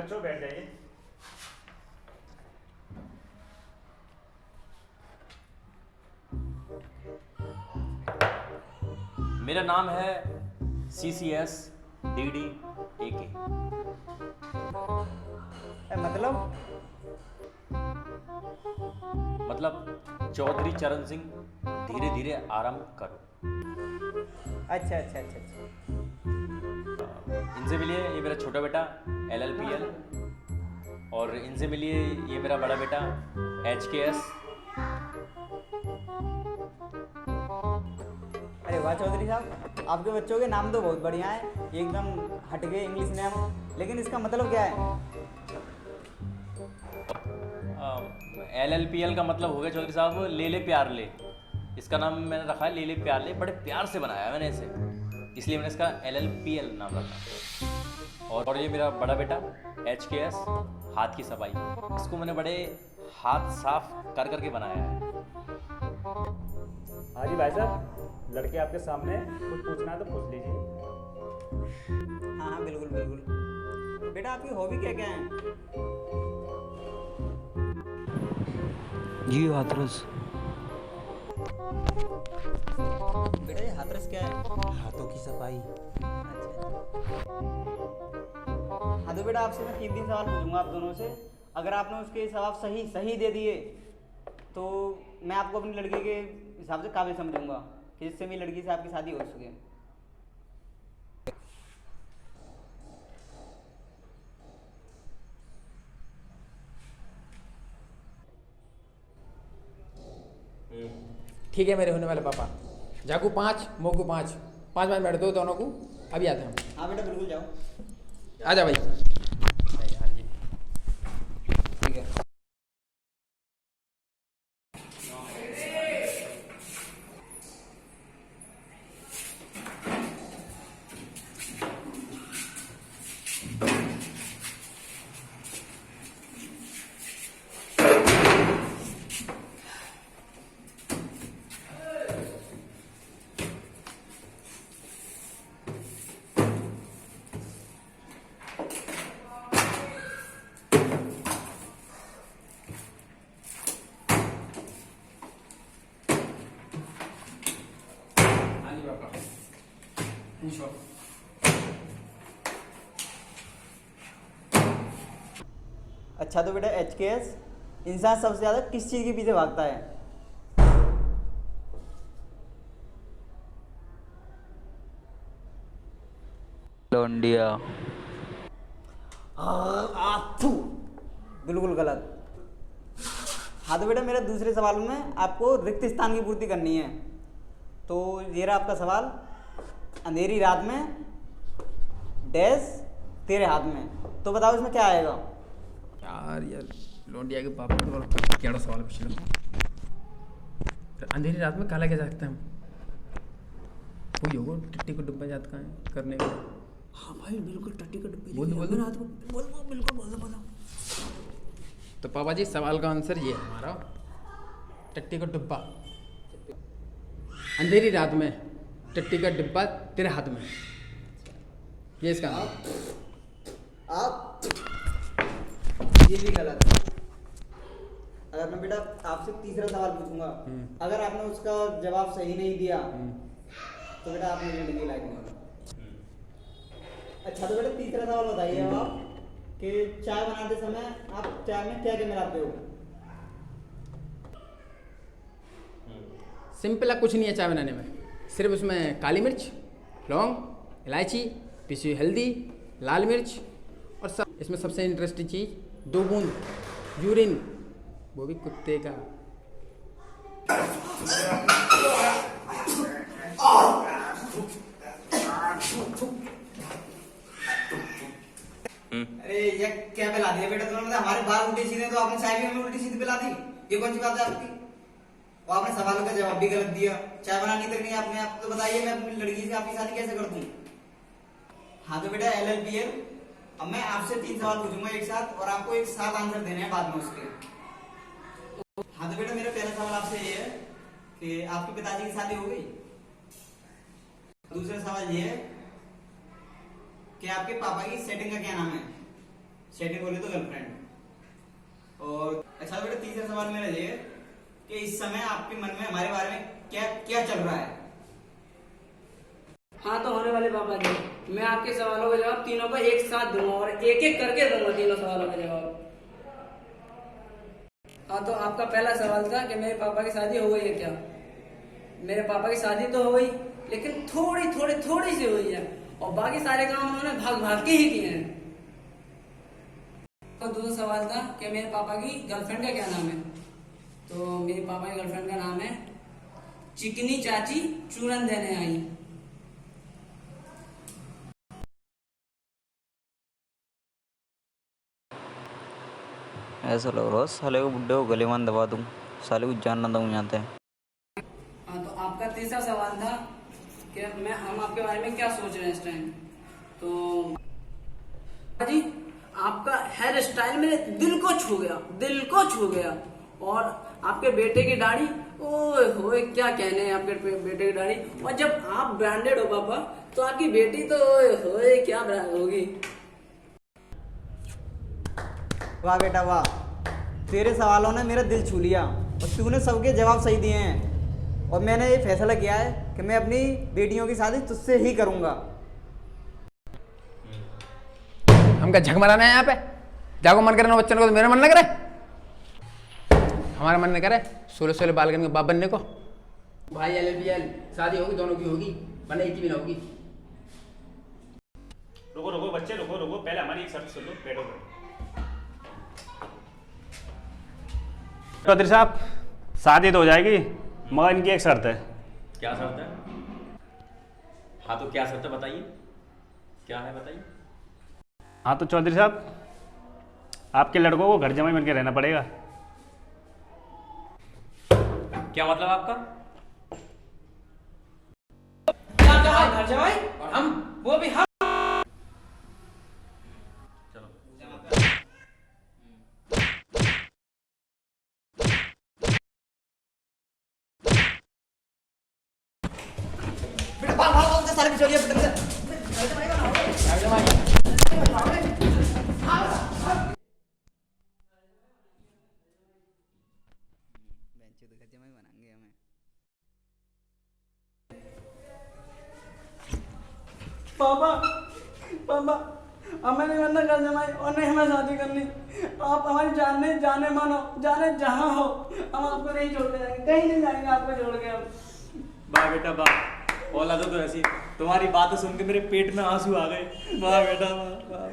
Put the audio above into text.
बच्चों बैठ जाइए। मेरा नाम है CCS DD AK। मतलब चौधरी चरण सिंह धीरे धीरे आराम करो। अच्छा अच्छा अच्छा अच्छा। इनसे मिलिए, ये मेरा छोटा बेटा LLPL, और इनसे मिलिए, ये मेरा बड़ा बेटा HKS। अरे वाह चौधरी साहब, आपके बच्चों के नाम तो बहुत बढ़िया है, एकदम हटके इंग्लिश नाम, लेकिन इसका मतलब क्या है? LLPL का मतलब हो गया चौधरी साहब ले ले प्यार ले। इसका नाम मैंने रखा है ले ले प्यार ले, बड़े प्यार से बनाया है मैंने इसे, इसलिए मैंने इसका LLPL नाम रखा। और ये मेरा बड़ा बेटा HKS हाथ की सफाई, इसको मैंने बड़े हाथ साफ कर करके बनाया है। हाँ जी भाई साहब, लड़के आपके सामने, कुछ पूछना है तो पूछ लीजिए। हाँ हाँ बिल्कुल बिल्कुल। बेटा आपकी हॉबी क्या क्या है? जी हाथरस। बेटा ये हाथरस क्या है? हाथों की सफाई। अच्छा। हाँ तो बेटा आपसे मैं 3 सवाल पूछूंगा आप दोनों से, अगर आपने उसके जवाब सही सही दे दिए तो मैं आपको अपनी लड़की के हिसाब से काबिल समझूंगा कि जिससे मेरी लड़की से आपकी शादी हो सके। ठीक है मेरे होने वाले पापा। जाकू 5, मोकू 5, 5 मिनट बैठ दो दोनों को, अभी आते हैं हम। हाँ बेटा बिल्कुल जाओ। आजा भाई। ठीक है। अच्छा तो बेटा HKS, इंसान सबसे ज़्यादा किस चीज़ के पीछे भागता है? लौंडिया। आथू, बिल्कुल गलत। हाँ तो बेटा मेरा दूसरे सवाल में आपको रिक्त स्थान की पूर्ति करनी है, तो ये रहा आपका सवाल। अंधेरी रात में डैश तेरे हाथ में, तो बताओ इसमें क्या आएगा? यार लौंडिया के पापा तो क्या सवाल पूछ लो। अंधेरी रात में काला क्या जागता है हम? वही होगा टट्टी को डब्बा जात का है करने का। हाँ भाई बिल्कुल, टट्टी का डब्बे बोल रात को बोल बिल्कुल बोलो। तो पापा जी सवाल का आंसर ये है हमारा, टट्टी का डिब्बा। अंधेरी रात में टट्टी का डिब्बा तेरे हाथ में, ये इसका नाम। आप ये भी गलत है। अगर मैं बेटा आपसे तीसरा सवाल पूछूंगा, अगर आपने उसका जवाब सही नहीं दिया तो बेटा आप मेरी लड़की लायक नहीं होगा। अच्छा तो बेटा तीसरा सवाल बताइए अब आप कि चाय बनाते समय आप चाय में क्या क्या मिलाते हो? सिंपल है, कुछ नहीं है चाय बनाने में, सिर्फ उसमें काली मिर्च, लौंग, इलायची, पिसी हुई हल्दी, लाल मिर्च, और सब इसमें सबसे इंटरेस्टिंग चीज़ 2 बूंद यूरिन, वो भी कुत्ते का। अरे ये क्या पिला दिया बेटा तुमने? मतलब हमारे बाल उल्टे सीधे तो आपने चाय भी हमें उल्टी सीधी पिला दी, ये कौन सी बात है आपकी? और आपने सवालों का जवाब भी गलत दिया, चाय बनानी तक नहीं आपने। आप तो बताइए मैं अपनी लड़की से आपकी शादी कैसे कर दूं? हाँ तो बेटा LLPL, अब मैं आपसे 3 सवाल पूछूंगा एक साथ और आपको एक साथ आंसर देने हैं बाद में उसके। हाँ तो बेटा मेरा पहला सवाल आपसे ये है कि आपके पिताजी की शादी हो गई? दूसरा सवाल ये है कि आपके पापा की सेटिंग का क्या नाम है? सेकंड बोले तो गर्लफ्रेंड। और अच्छा बेटा, तीसरा सवाल मेरा ये है कि इस समय आपके मन में हमारे बारे में क्या क्या चल रहा है? हाँ तो होने वाले पापा जी, मैं आपके सवालों का जवाब तीनों का एक साथ दूंगा और एक एक करके दूंगा तीनों सवालों का जवाब। हाँ तो आपका पहला सवाल था कि मेरे पापा की शादी हो गई है क्या? मेरे पापा की शादी तो हो गई, लेकिन थोड़ी सी हुई है और बाकी सारे काम उन्होंने भाग भाग के ही किए हैं। तो दूसरा सवाल था कि मेरे पापा की गर्लफ्रेंड का क्या नाम है? तो मेरे पापा की गर्लफ्रेंड का नाम है चिकनी चाची चूरन देने आई। ऐसा लग रहा है साले को बुड्ढे को गले मान दबा दूं, साले को जान ना दूं यहाँ से। हाँ तो आपका तीसरा सवाल था कि हम आपके बारे में क्या सोच रहे हैं इस टाइम। तो जी आपका हेयर स्टाइल मेरे दिल को छू गया और आपके बेटे की दाढ़ी, ओए होए क्या कहने हैं आपके बेटे की दाढ़ी। और जब आप ब्रांडेड हो पापा तो आपकी बेटी तो ओए होए क्या ब्रांड होगी। वाह बेटा वाह, तेरे सवालों ने मेरा दिल छू लिया और तूने सबके जवाब सही दिए हैं। और मैंने ये फैसला किया है कि मैं अपनी बेटियों की शादी तुझसे ही करूंगा। हम क्या झक मराना है यहाँ पे? जाको मन करे ना बच्चन को, तो मेरा मन लग रहा है। हमारा मन नहीं करे 16 बाल करने के बाप बनने को। भाई LLBL शादी होगी, दोनों की होगी, वरना एक की भी ना होगी। रुको बच्चे, रुको, पहले हमारी एक शर्त सुन लो, बैठो। चौधरी साहब, शादी तो हो जाएगी मगर इनकी एक शर्त है। क्या शर्त है? हाँ तो क्या शर्त है बताइए, क्या है बताइए। हाँ तो चौधरी साहब, आपके लड़कों को घर जमाई बन के रहना पड़ेगा। क्या मतलब आपका? घर जमाई और हम, वो भी हम। बेटा बाल सारे बिछोड़िए बेटा। पापा हमें नहीं बनना घर जमाई और नहीं हमें शादी करनी। आप हमारी जाने मानो, जाने जहाँ हो, हम आपको नहीं छोड़ के जाएंगे, कहीं नहीं जाएंगे आपको छोड़ के हम। वाह बेटा वाह, औलादो तो ऐसी, तुम्हारी बात सुन के मेरे पेट में आंसू आ गए। वाह बेटा वाह।